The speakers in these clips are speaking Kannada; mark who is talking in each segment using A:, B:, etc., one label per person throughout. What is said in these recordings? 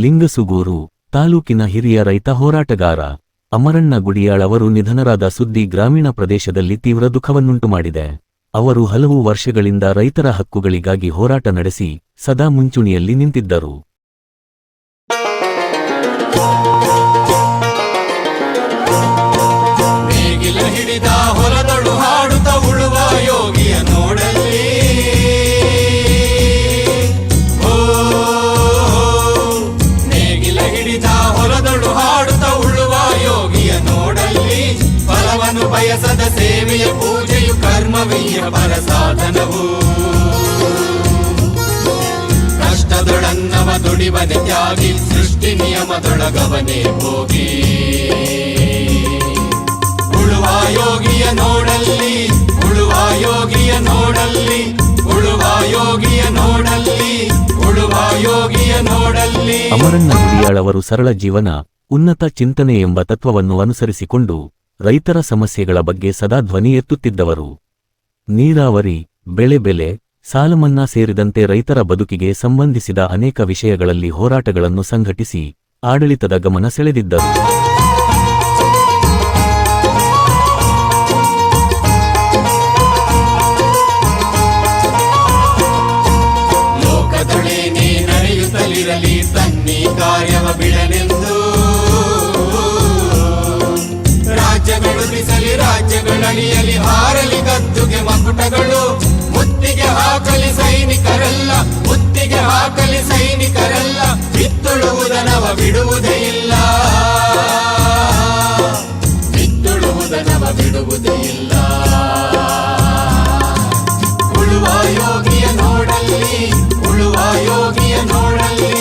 A: ಲಿಂಗಸುಗೂರು ತಾಲೂಕಿನ ಹಿರಿಯ ರೈತ ಹೋರಾಟಗಾರ ಅಮರಣ್ಣ ಗುಡಿಯಾಳ್ ಅವರು ನಿಧನರಾದ ಸುದ್ದಿ ಗ್ರಾಮೀಣ ಪ್ರದೇಶದಲ್ಲಿ ತೀವ್ರ ದುಃಖವನ್ನುಂಟು ಮಾಡಿದೆ. ಅವರು ಹಲವು ವರ್ಷಗಳಿಂದ ರೈತರ ಹಕ್ಕುಗಳಿಗಾಗಿ ಹೋರಾಟ ನಡೆಸಿ ಸದಾ ಮುಂಚೂಣಿಯಲ್ಲಿ ನಿಂತಿದ್ದರು.
B: ಬಯಸದ ಸೇವೆಯ ಪೂಜೆಯು ಕರ್ಮವೀಯ ಪರ ಸಾಧನವು. ಕಷ್ಟದೊಡನ್ನವ ದುಡಿವನೆ ತ್ಯಾಗಿ ಸೃಷ್ಟಿ ನಿಯಮದೊಳಗವನೇ ಹೋಗಿ. ಉಳುವ ಯೋಗಿಯ ನೋಡಲ್ಲಿ ಉಳುವ ಯೋಗಿಯ ನೋಡಲ್ಲಿ ಉಳುವ ಯೋಗಿಯ ನೋಡಲ್ಲಿ ಉಳುವ ಯೋಗಿಯ ನೋಡಲ್ಲಿ.
A: ಅಮರಣ್ಣ ಗುಡಿಯಾಳ್ ಅವರು ಸರಳ ಜೀವನ, ಉನ್ನತ ಚಿಂತನೆ ಎಂಬ ತತ್ವವನ್ನು ಅನುಸರಿಸಿಕೊಂಡು ರೈತರ ಸಮಸ್ಯೆಗಳ ಬಗ್ಗೆ ಸದಾ ಧ್ವನಿ ಎತ್ತುತ್ತಿದ್ದವರು. ನೀರಾವರಿ, ಬೆಳೆ ಸಾಲಮನ್ನಾ ಸೇರಿದಂತೆ ರೈತರ ಬದುಕಿಗೆ ಸಂಬಂಧಿಸಿದ ಅನೇಕ ವಿಷಯಗಳಲ್ಲಿ ಹೋರಾಟಗಳನ್ನು ಸಂಘಟಿಸಿ ಆಡಳಿತದ ಗಮನ ಸೆಳೆದಿದ್ದರು.
B: ಲೋಕದೊಳೇನೇ ನಡೆಯುತ್ತಲಿರಲಿ ತನ್ನಿ ಕಾರ್ಯವ ಬಿಡನೆಂದು. ರಾಜ್ಯಗಳಡಿಯಲಿ ಹಾರಲಿ ಗದ್ದುಗೆ ಮಕುಟಗಳು. ಮುತ್ತಿಗೆ ಹಾಕಲಿ ಸೈನಿಕರೆಲ್ಲ ಮುತ್ತಿಗೆ ಹಾಕಲಿ ಸೈನಿಕರೆಲ್ಲ. ಬಿತ್ತುಳುವುದನವ ಬಿಡುವುದೇ ಇಲ್ಲ ಬಿತ್ತುಳುವುದನವ ಬಿಡುವುದೇ ಇಲ್ಲ. ಉಳುವ ಯೋಗಿಯ ನೋಡಲ್ಲಿ ಉಳುವ ಯೋಗಿಯ ನೋಡಲ್ಲಿ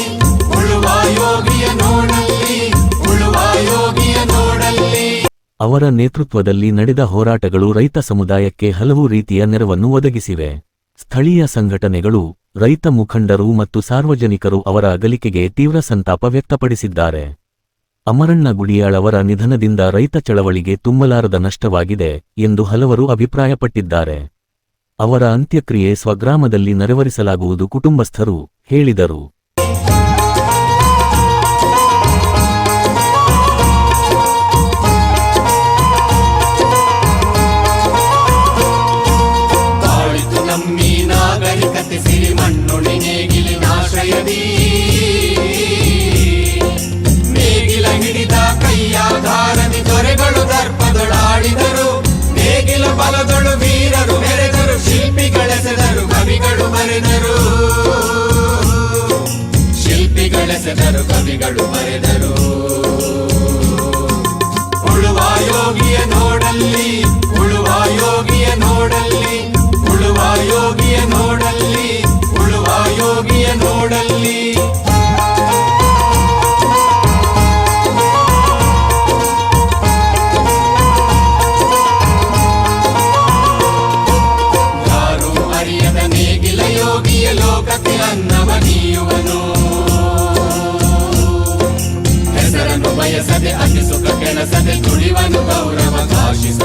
B: ಉಳುವ ಯೋಗಿಯ ನೋಡಲ್ಲಿ ಉಳುವ ಯೋಗಿಯ ನೋಡಲ್ಲಿ.
A: ಅವರ ನೇತೃತ್ವದಲ್ಲಿ ನಡೆದ ಹೋರಾಟಗಳು ರೈತ ಸಮುದಾಯಕ್ಕೆ ಹಲವು ರೀತಿಯ ನೆರವನ್ನು ಒದಗಿಸಿವೆ. ಸ್ಥಳೀಯ ಸಂಘಟನೆಗಳು, ರೈತ ಮುಖಂಡರು ಮತ್ತು ಸಾರ್ವಜನಿಕರು ಅವರ ಅಗಲಿಕೆಗೆ ತೀವ್ರ ಸಂತಾಪ ವ್ಯಕ್ತಪಡಿಸಿದ್ದಾರೆ. ಅಮರಣ್ಣ ಗುಡಿಯಾಳ್ ಅವರ ನಿಧನದಿಂದ ರೈತ ಚಳವಳಿಗೆ ತುಂಬಲಾರದ ನಷ್ಟವಾಗಿದೆ ಎಂದು ಹಲವರು ಅಭಿಪ್ರಾಯಪಟ್ಟಿದ್ದಾರೆ. ಅವರ ಅಂತ್ಯಕ್ರಿಯೆ ಸ್ವಗ್ರಾಮದಲ್ಲಿ ನೆರವೇರಿಸಲಾಗುವುದು ಕುಟುಂಬಸ್ಥರು ಹೇಳಿದರು.
B: ನೇಗಿಲ ಹಿಡಿದ ಕೈಯಾಧಾರದಿ ದೊರೆಗಳು ದರ್ಪದೊಳಾಡಿದರು. ನೇಗಿಲ ಬಲದೊಳು ವೀರರು ಮೆರೆದರು. ಶಿಲ್ಪಿಗಳೆಸೆದರು ಕವಿಗಳು ಬರೆದರು. ಶಿಲ್ಪಿಗಳೆಸೆದರು ಕವಿಗಳು ಬರೆದರು. ಉಳುವ ಯೋಗಿಯ ನೋಡಲ್ಲಿ ಉಳುವ ಯೋಗಿಯ ನೋಡಲ್ಲಿ ಉಳುವ ಯೋಗಿಯ ನೋಡಲ್ಲಿ ಉಳುವ ಯೋಗಿಯ ನೋಡಲ್ಲಿ. ಯಾರು ಅರಿಯದ ನೇಗಿಲ ಯೋಗಿಯ ಲೋಕಕ್ಕೆ ಅನ್ನವ ನೀಯುವನು. ಹೆಸರನ್ನು ಬಯಸದೆ ಅತಿ ಸುಖ ಕೆಣಸದೆ ದುಡಿವನು ಗೌರವ ಘೋಷಿಸ